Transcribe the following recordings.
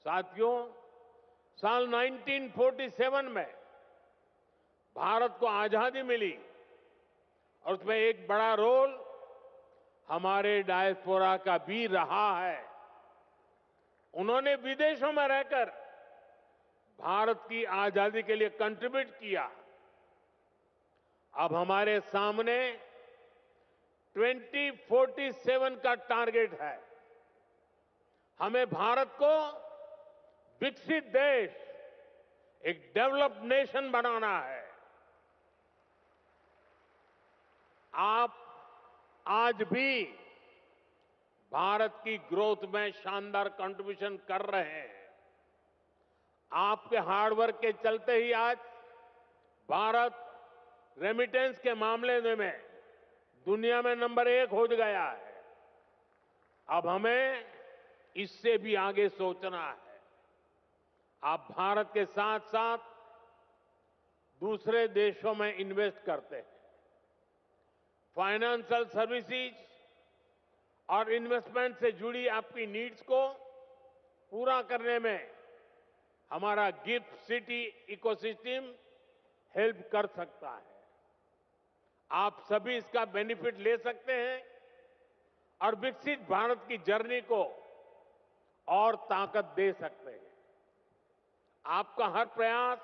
साथियों, साल 1947 में भारत को आजादी मिली और उसमें एक बड़ा रोल हमारे डायस्पोरा का भी रहा है। उन्होंने विदेशों में रहकर भारत की आजादी के लिए कंट्रीब्यूट किया। अब हमारे सामने 2047 का टारगेट है। हमें भारत को विकसित देश, एक डेवलप्ड नेशन बनाना है। आप आज भी भारत की ग्रोथ में शानदार कंट्रीब्यूशन कर रहे हैं। आपके हार्डवर्क के चलते ही आज भारत रेमिटेंस के मामले में दुनिया में नंबर 1 हो गया है। अब हमें इससे भी आगे सोचना है। आप भारत के साथ साथ दूसरे देशों में इन्वेस्ट करते हैं। फाइनेंशियल सर्विसेज और इन्वेस्टमेंट से जुड़ी आपकी नीड्स को पूरा करने में हमारा गिफ्ट सिटी इकोसिस्टम हेल्प कर सकता है। आप सभी इसका बेनिफिट ले सकते हैं और विकसित भारत की जर्नी को और ताकत दे सकते हैं। आपका हर प्रयास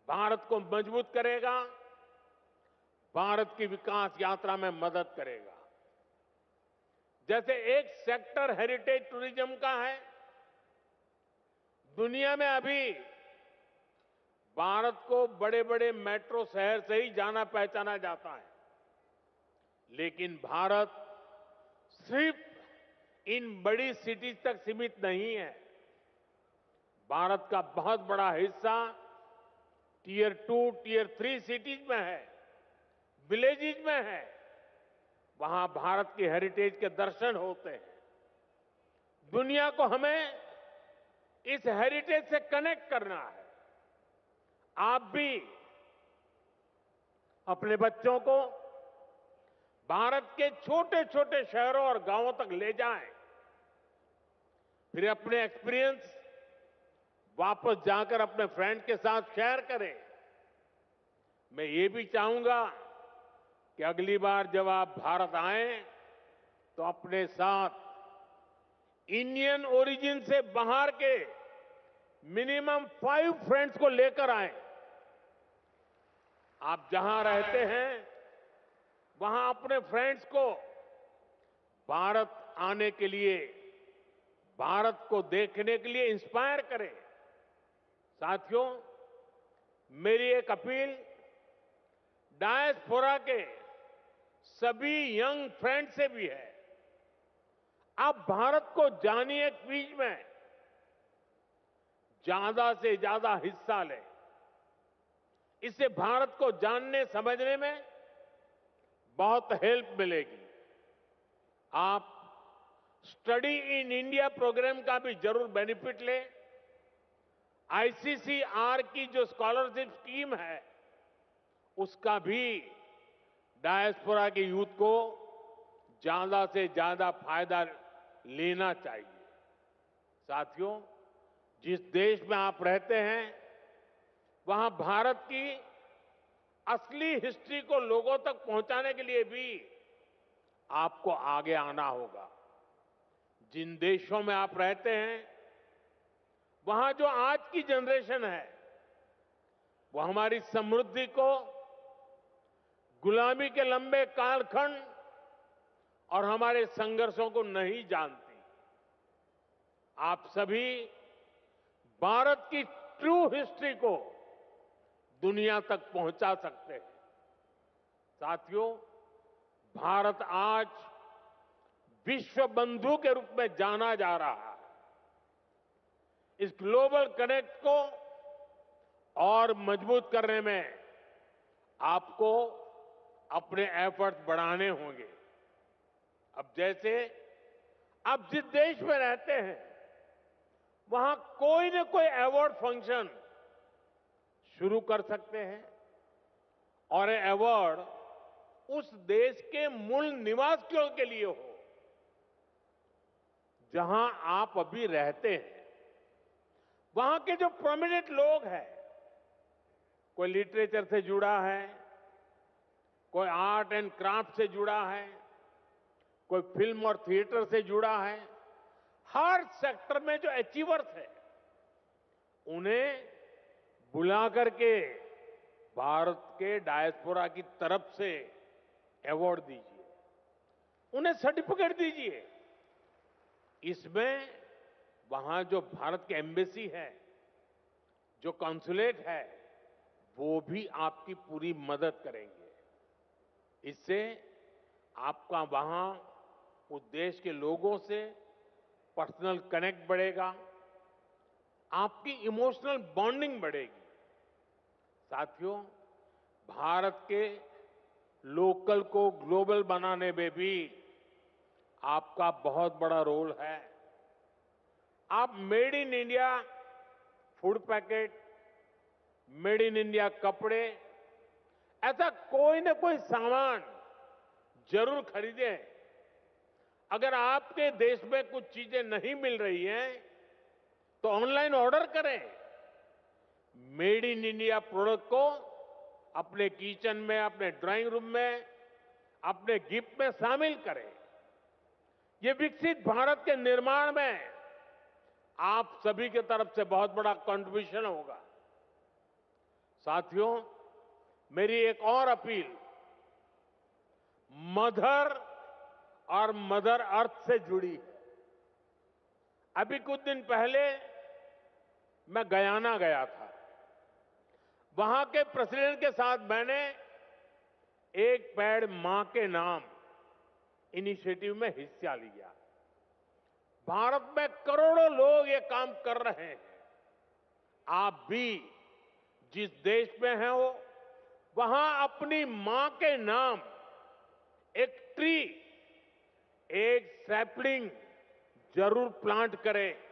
भारत को मजबूत करेगा, भारत की विकास यात्रा में मदद करेगा। जैसे एक सेक्टर हेरिटेज टूरिज्म का है। दुनिया में अभी भारत को बड़े बड़े मेट्रो शहर से ही जाना पहचाना जाता है, लेकिन भारत सिर्फ इन बड़ी सिटीज तक सीमित नहीं है। भारत का बहुत बड़ा हिस्सा टियर 2, टियर 3 सिटीज में है, विलेजेज में है। वहां भारत की हेरिटेज के दर्शन होते हैं। दुनिया को हमें इस हेरिटेज से कनेक्ट करना है। आप भी अपने बच्चों को भारत के छोटे छोटे शहरों और गांवों तक ले जाएं, फिर अपने एक्सपीरियंस वापस जाकर अपने फ्रेंड के साथ शेयर करें। मैं ये भी चाहूंगा कि अगली बार जब आप भारत आएं तो अपने साथ इंडियन ओरिजिन से बाहर के मिनिमम 5 फ्रेंड्स को लेकर आएं। आप जहां रहते हैं वहां अपने फ्रेंड्स को भारत आने के लिए, भारत को देखने के लिए इंस्पायर करें। साथियों, मेरी एक अपील डायस्पोरा के सभी यंग फ्रेंड से भी है। आप भारत को जानिए, क्विज में ज्यादा से ज्यादा हिस्सा लें। इससे भारत को जानने समझने में बहुत हेल्प मिलेगी। आप स्टडी इन इंडिया प्रोग्राम का भी जरूर बेनिफिट लें। आईसीसीआर की जो स्कॉलरशिप स्कीम है, उसका भी डायस्पोरा के यूथ को ज्यादा से ज्यादा फायदा लेना चाहिए। साथियों, जिस देश में आप रहते हैं वहां भारत की असली हिस्ट्री को लोगों तक पहुंचाने के लिए भी आपको आगे आना होगा। जिन देशों में आप रहते हैं वहां जो आज की जनरेशन है वो हमारी समृद्धि को, गुलामी के लंबे कालखंड और हमारे संघर्षों को नहीं जानती। आप सभी भारत की ट्रू हिस्ट्री को दुनिया तक पहुंचा सकते हैं। साथियों, भारत आज विश्व बंधु के रूप में जाना जा रहा है। इस ग्लोबल कनेक्ट को और मजबूत करने में आपको अपने एफर्ट्स बढ़ाने होंगे। अब जैसे आप जिस देश में रहते हैं वहां कोई न कोई अवार्ड फंक्शन शुरू कर सकते हैं और ये अवार्ड उस देश के मूल निवासियों के लिए हो जहां आप अभी रहते हैं। वहां के जो प्रोमिनेंट लोग हैं, कोई लिटरेचर से जुड़ा है, कोई आर्ट एंड क्राफ्ट से जुड़ा है, कोई फिल्म और थिएटर से जुड़ा है, हर सेक्टर में जो अचीवर्स है उन्हें बुला करके भारत के डायस्पोरा की तरफ से अवार्ड दीजिए, उन्हें सर्टिफिकेट दीजिए। इसमें वहां जो भारत की एम्बेसी है, जो कॉन्सुलेट है, वो भी आपकी पूरी मदद करेंगे। इससे आपका वहां उस देश के लोगों से पर्सनल कनेक्ट बढ़ेगा, आपकी इमोशनल बॉन्डिंग बढ़ेगी। साथियों, भारत के लोकल को ग्लोबल बनाने में भी आपका बहुत बड़ा रोल है। आप made in India food packet, made in India कपड़े, ऐसा कोई ना कोई सामान जरूर खरीदें। अगर आपके देश में कुछ चीजें नहीं मिल रही हैं तो ऑनलाइन ऑर्डर करें। मेड इन इंडिया प्रोडक्ट को अपने किचन में, अपने ड्राइंग रूम में, अपने गिफ्ट में शामिल करें। ये विकसित भारत के निर्माण में आप सभी की तरफ से बहुत बड़ा कंट्रीब्यूशन होगा। साथियों, मेरी एक और अपील मदर और मदर अर्थ से जुड़ी है। अभी कुछ दिन पहले मैं गयाना गया था। वहां के प्रेसिडेंट के साथ मैंने एक पेड़ मां के नाम इनिशिएटिव में हिस्सा लिया। भारत में करोड़ों लोग ये काम कर रहे हैं। आप भी जिस देश में हैं हो, वहां अपनी मां के नाम एक ट्री, एक सैपलिंग जरूर प्लांट करें।